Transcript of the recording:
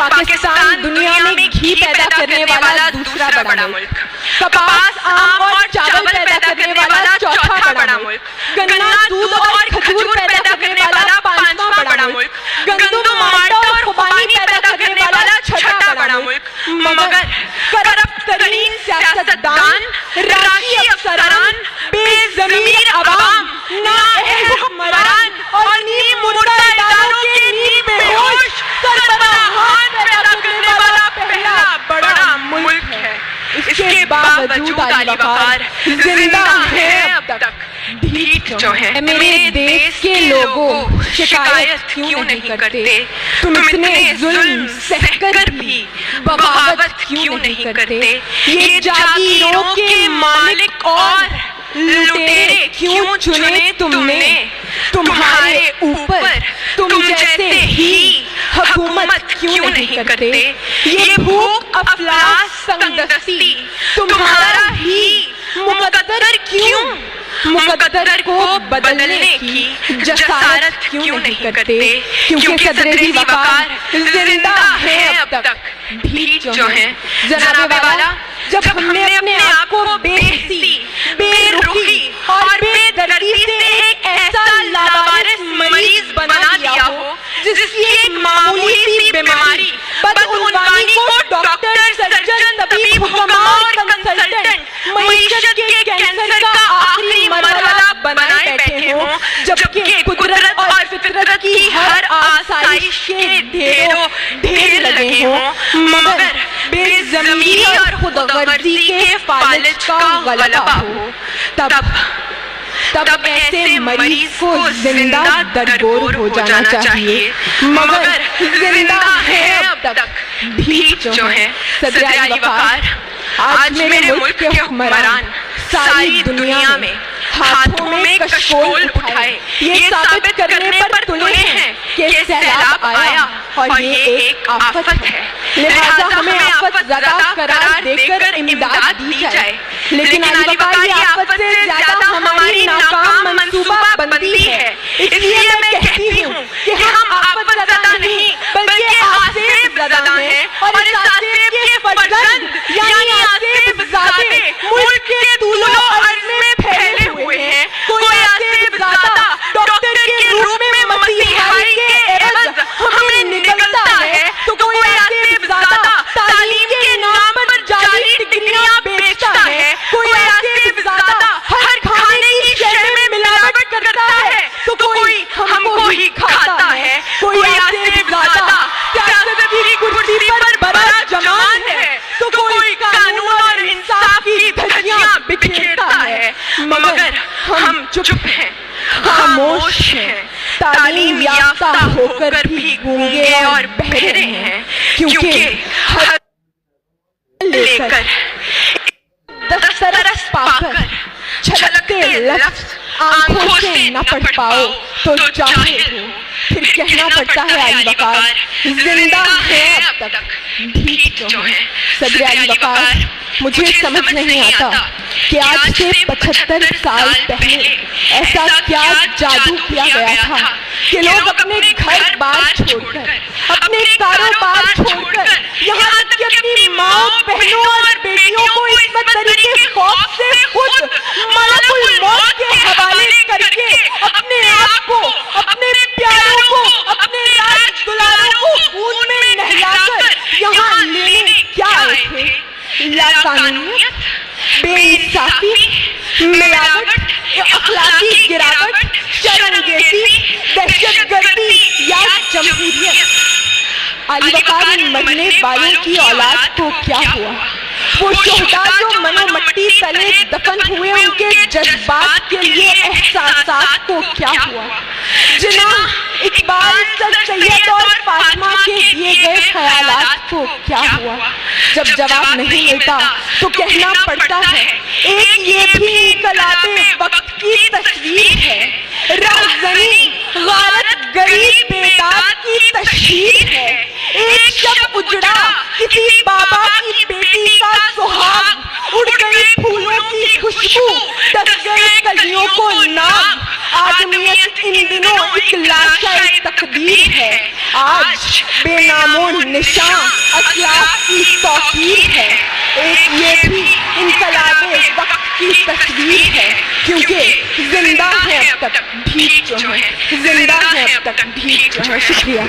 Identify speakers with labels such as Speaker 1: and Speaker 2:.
Speaker 1: پاکستان دنیا میں گھی پیدا کرنے والا دوسرا بڑا ملک، کپاس، آم اور چاول پیدا کرنے والا چوتھا بڑا ملک، گنا، دودھ اور کھجور پیدا کرنے والا پانچواں بڑا ملک، گندم، مالٹا اور خوبانی پیدا کرنے والا چھٹا بڑا ملک، مگر کرپٹ ترین سیاستدان، راشی افسران، بے ضمیر عوام، نااہل حکمران اور نیم مردہ اداروں کے نیم بے ہوش سربراہان پیدا کرنے والا پہلا بڑا ملک ہے۔ اس کے باوجود علی وقار زندہ ہے اب تک، ڈھیٹ جو ہے۔ میرے دیش کے لوگوں شکایت کیوں نہیں کرتے؟ تم اتنے ظلم سہ کر بھی بغاوت کیوں نہیں کرتے؟ یہ جاگیروں کے مالک اور لٹیرے کیوں چنے تم نے؟ تمہارے اوپر تم جیسے ہی حکومت کیوں نہیں کرتے؟ یہ بھوک، افلاس، تنگدستی تمہارا ہی مقدر کیوں؟ مقدر کو بدلنے کی جسارت کیوں نہیں کرتے؟ کیونکہ صدر ذی وقار زندہ ہے اب تک، ڈھیٹ جو ہیں۔ جناب والا، جب ہم نے اپنے آپ کو بے حسی، بے رخی اور بے دردی سے ایک ایسا لاوارث مریض بنا دیا ہو جس کی ایک معمولی سی بیماری بدعنوانی کو ڈاکٹر، سرجن، طبیب، حکماء اور کنسلٹنٹ معیشت کے کینسر کا آخری مرحلہ بنائے بیٹھے ہوں، جبکہ قدرت اور فطرت کی ہر آسائش کے ڈھیر لگے ہوں، مگر بے ضمیری اور خود غرضی کے فالج کا غلبہ ہو، تب ایسے مریض کو زندہ درگور ہو جانا چاہیے، مگر زندہ ہے اب تک، ڈھیٹ جو ہیں۔ صدر علی وقار، آج میرے ملک کے حکمران ساری دنیا میں ہاتھوں میں کشکول اٹھائے یہ ثابت کرنے پر تلے ہیں کہ سیلاب آیا اور یہ ایک آفت ہے، لہذا ہمیں آفت زدہ قرار دے کر امداد دی جائے۔ لیکن علی وقار، یہ آفت سے زیادہ ہماری ناکام منصوبہ بندی ہے، اس لیے میں کہتی ہوں کہ ہم آفت زدہ نہیں بلکہ آصف زدہ ہیں، اور اس آصف کے فرزند یعنی آصف زادے ملک کے طول و عرض میں پھیلے ہوئے ہیں۔ کوئی آصف زادہ ڈاکٹر کے روپ میں مسیحائی کے عوض ہمیں نکلتا ہے تو کوئی آصف زادہ تعلیم کے نام پر جعلی ڈگریاں بیچتا ہے، کوئی آصف زادہ ہر کھانے کی شے میں ملاوٹ کرتا ہے تو کوئی ہم کو ہی کھاتا ہے، کوئی آصف زادہ سیاست کی کرسی پر برا جمان ہے تو کوئی قانون اور انصاف کی دھجیاں بکھیرتا ہے، مگر ہم چپ ہیں، خاموش ہیں، تعلیم یافتہ ہو کر بھی گونگے اور بہرے ہیں، کیونکہ ہر لے کر دسترس پا کر چھلکتے لفظ آنکھوں سے نہ پڑھ پاؤ تو جاہل ہو۔ پھر کہنا پڑتا ہے علی وقار زندہ ہے اب تک، ڈھیٹ جو ہیں۔ صدر علی وقار، مجھے سمجھ نہیں آتا کہ آج سے 75 سال پہلے ایسا کیا جادو کیا گیا تھا کہ لوگ اپنے گھر بار چھوڑ کر، اپنے کاروبار چھوڑ کر، یہاں تک کہ اپنی ماں، بہنوں اور بیٹیوں کو عصمت دری کے خوف سے خود ملک الموت کے حوالے کر کے اپنے آپ کو، اپنے پیاروں کو، اپنے راج دلاروں کو خون میں نہلا کر یہاں لینے کیا آئے تھے؟ لا قانونیت، بے انصافی، ملاوٹ، اخلاقی گراوٹ، شرمگیزی، دہشت گردی یا جمہوریت؟ علی وقار، ان مرنے والوں کی اولاد کو کیا ہوا؟ وہ شہداء جو منو مٹی تلے دفن ہوئے، ان کے جذبات کے لیے احساسات کو کیا ہوا؟ جناب اقبال، سر سید اور فاطمہ کے دیے گئے خیالات کو کیا ہوا؟ جب جواب نہیں ملتا تو کہنا پڑتا ہے ایک یہ بھی انقلاب وقت کی تصویر ہے، رہزنی، غارت، غریب، بیداد کی تشہیر ہے۔ ایک شب اجڑا کسی بابا کی بیٹی کا سہاگ، اڑ گئی پھولوں کی خوشبو، ڈس گئے کلیوں کو نام۔ آدمیت ان دنوں ایک لاشۂ تقدیر ہے، آج بے نام و نشاں اسلاف کی توقیر ہے، ایک یہ بھی انقلاب وقت کی تصویر ہے، کیونکہ زندہ ہے اب تک بھیک جو ہے، زندہ ہے اب تک بھیک جو ہے۔ شکریہ۔